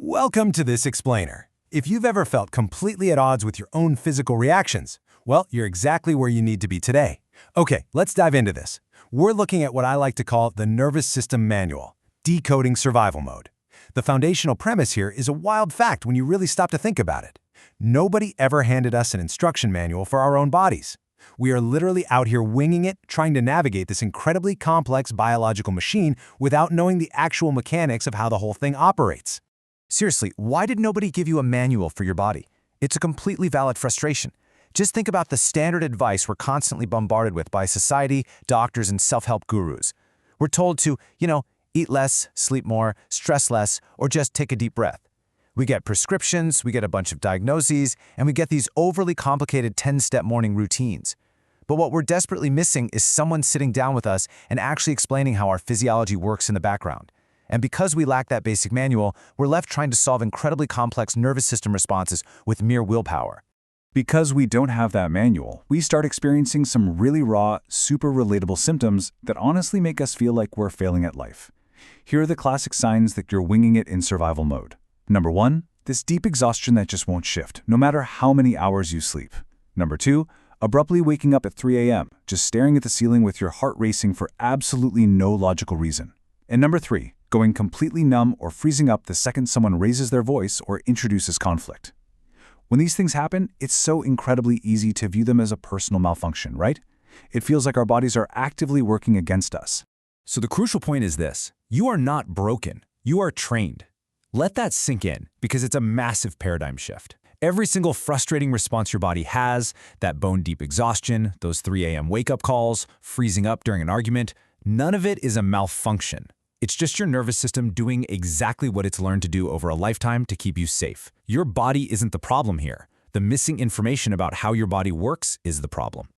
Welcome to This Explainer. If you've ever felt completely at odds with your own physical reactions, well, you're exactly where you need to be today. Okay, let's dive into this. We're looking at what I like to call the Nervous System Manual, Decoding Survival Mode. The foundational premise here is a wild fact when you really stop to think about it. Nobody ever handed us an instruction manual for our own bodies. We are literally out here winging it, trying to navigate this incredibly complex biological machine without knowing the actual mechanics of how the whole thing operates. Seriously, why did nobody give you a manual for your body? It's a completely valid frustration. Just think about the standard advice we're constantly bombarded with by society, doctors, and self-help gurus. We're told to, eat less, sleep more, stress less, or just take a deep breath. We get prescriptions, we get a bunch of diagnoses, and we get these overly complicated 10-step morning routines. But what we're desperately missing is someone sitting down with us and actually explaining how our physiology works in the background. And because we lack that basic manual, we're left trying to solve incredibly complex nervous system responses with mere willpower. Because we don't have that manual, we start experiencing some really raw, super relatable symptoms that honestly make us feel like we're failing at life. Here are the classic signs that you're winging it in survival mode. Number 1, this deep exhaustion that just won't shift, no matter how many hours you sleep. Number 2, abruptly waking up at 3 a.m., just staring at the ceiling with your heart racing for absolutely no logical reason. And number 3, going completely numb or freezing up the second someone raises their voice or introduces conflict. When these things happen, it's so incredibly easy to view them as a personal malfunction, right? It feels like our bodies are actively working against us. So the crucial point is this: you are not broken, you are trained. Let that sink in, because it's a massive paradigm shift. Every single frustrating response your body has, that bone-deep exhaustion, those 3 a.m. wake-up calls, freezing up during an argument, none of it is a malfunction. It's just your nervous system doing exactly what it's learned to do over a lifetime to keep you safe. Your body isn't the problem here. The missing information about how your body works is the problem.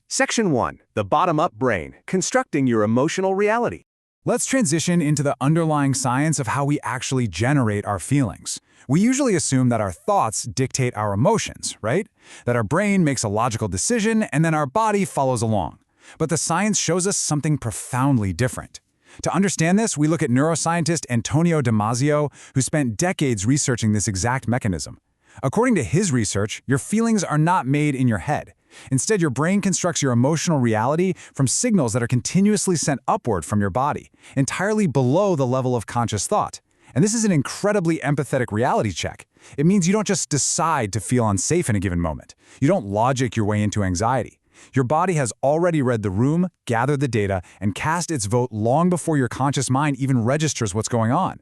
Section 1. The Bottom-Up Brain, Constructing Your Emotional Reality. Let's transition into the underlying science of how we actually generate our feelings. We usually assume that our thoughts dictate our emotions, right? That our brain makes a logical decision and then our body follows along. But the science shows us something profoundly different. To understand this, we look at neuroscientist Antonio Damasio, who spent decades researching this exact mechanism. According to his research, your feelings are not made in your head. Instead, your brain constructs your emotional reality from signals that are continuously sent upward from your body, entirely below the level of conscious thought. And this is an incredibly empathetic reality check. It means you don't just decide to feel unsafe in a given moment. You don't logic your way into anxiety. Your body has already read the room, gathered the data, and cast its vote long before your conscious mind even registers what's going on.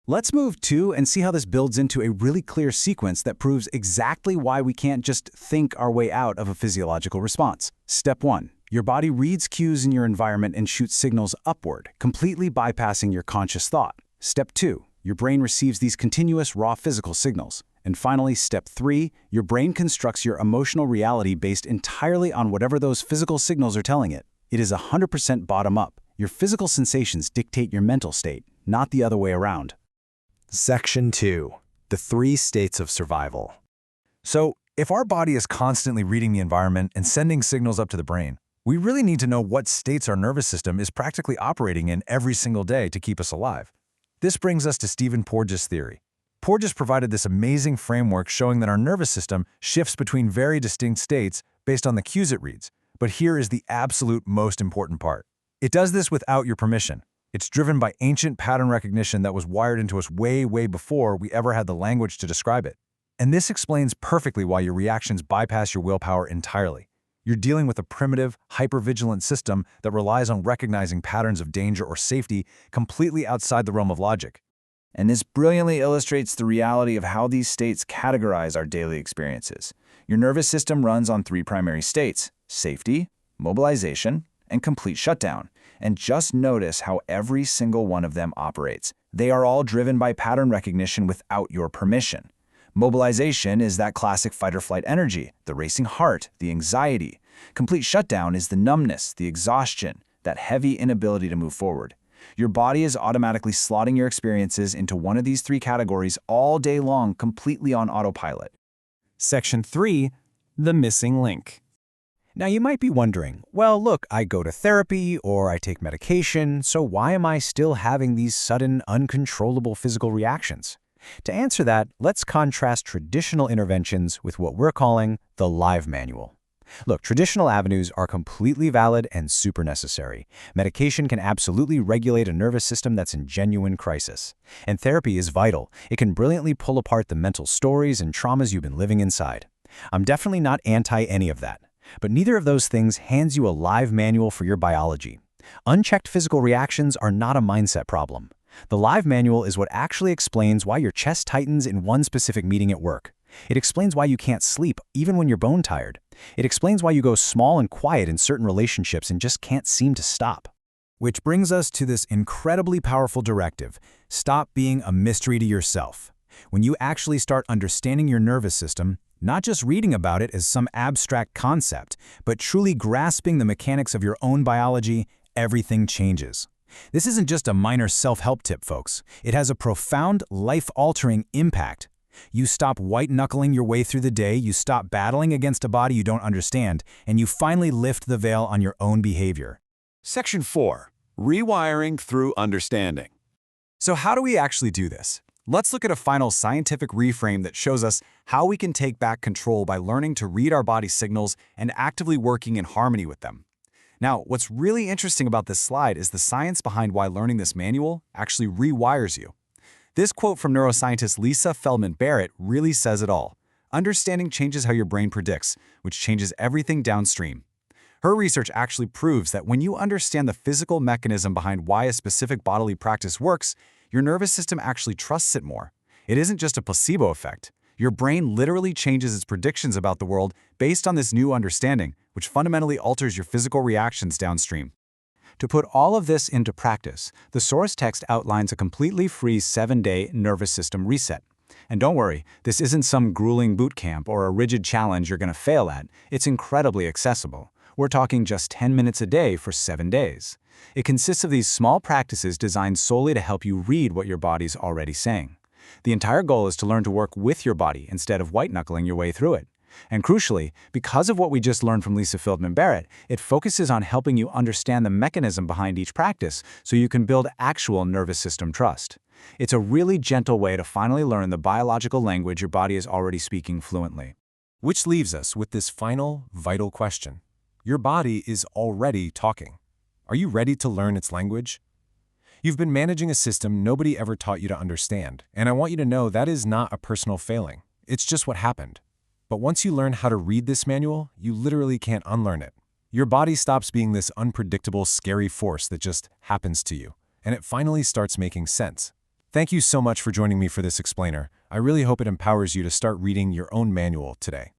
Let's move to and see how this builds into a really clear sequence that proves exactly why we can't just think our way out of a physiological response. Step 1. Your body reads cues in your environment and shoots signals upward, completely bypassing your conscious thought. Step 2. Your brain receives these continuous raw physical signals. And finally, step 3, your brain constructs your emotional reality based entirely on whatever those physical signals are telling it. It is 100% bottom-up. Your physical sensations dictate your mental state, not the other way around. Section 2. The 3 states of survival. So, if our body is constantly reading the environment and sending signals up to the brain, we really need to know what states our nervous system is practically operating in every single day to keep us alive. This brings us to Stephen Porges' theory. Porges provided this amazing framework showing that our nervous system shifts between very distinct states based on the cues it reads. But here is the absolute most important part. It does this without your permission. It's driven by ancient pattern recognition that was wired into us way, way before we ever had the language to describe it. And this explains perfectly why your reactions bypass your willpower entirely. You're dealing with a primitive, hypervigilant system that relies on recognizing patterns of danger or safety completely outside the realm of logic. And this brilliantly illustrates the reality of how these states categorize our daily experiences. Your nervous system runs on 3 primary states: safety, mobilization, and complete shutdown. And just notice how every single one of them operates. They are all driven by pattern recognition without your permission. Mobilization is that classic fight-or-flight energy, the racing heart, the anxiety. Complete shutdown is the numbness, the exhaustion, that heavy inability to move forward. Your body is automatically slotting your experiences into one of these 3 categories all day long, completely on autopilot. Section 3. The missing link. Now you might be wondering, well look, I go to therapy or I take medication, so why am I still having these sudden, uncontrollable physical reactions? To answer that, let's contrast traditional interventions with what we're calling the live manual. Look, traditional avenues are completely valid and super necessary. Medication can absolutely regulate a nervous system that's in genuine crisis. And therapy is vital. It can brilliantly pull apart the mental stories and traumas you've been living inside. I'm definitely not anti any of that. But neither of those things hands you a live manual for your biology. Unchecked physical reactions are not a mindset problem. The live manual is what actually explains why your chest tightens in one specific meeting at work. It explains why you can't sleep, even when you're bone tired. It explains why you go small and quiet in certain relationships and just can't seem to stop. Which brings us to this incredibly powerful directive: stop being a mystery to yourself. When you actually start understanding your nervous system, not just reading about it as some abstract concept, but truly grasping the mechanics of your own biology, everything changes. This isn't just a minor self-help tip, folks. It has a profound, life-altering impact. You stop white-knuckling your way through the day, you stop battling against a body you don't understand, and you finally lift the veil on your own behavior. Section 4. Rewiring through understanding. So how do we actually do this? Let's look at a final scientific reframe that shows us how we can take back control by learning to read our body signals and actively working in harmony with them. Now, what's really interesting about this slide is the science behind why learning this manual actually rewires you. This quote from neuroscientist Lisa Feldman Barrett really says it all. Understanding changes how your brain predicts, which changes everything downstream. Her research actually proves that when you understand the physical mechanism behind why a specific bodily practice works, your nervous system actually trusts it more. It isn't just a placebo effect. Your brain literally changes its predictions about the world based on this new understanding, which fundamentally alters your physical reactions downstream. To put all of this into practice, the source text outlines a completely free 7-day nervous system reset. And don't worry, this isn't some grueling boot camp or a rigid challenge you're going to fail at. It's incredibly accessible. We're talking just 10 minutes a day for 7 days. It consists of these small practices designed solely to help you read what your body's already saying. The entire goal is to learn to work with your body instead of white-knuckling your way through it. And crucially, because of what we just learned from Lisa Feldman Barrett, it focuses on helping you understand the mechanism behind each practice so you can build actual nervous system trust. It's a really gentle way to finally learn the biological language your body is already speaking fluently. Which leaves us with this final, vital question. Your body is already talking. Are you ready to learn its language? You've been managing a system nobody ever taught you to understand, and I want you to know that is not a personal failing. It's just what happened. But once you learn how to read this manual, you literally can't unlearn it. Your body stops being this unpredictable, scary force that just happens to you, and it finally starts making sense. Thank you so much for joining me for this explainer. I really hope it empowers you to start reading your own manual today.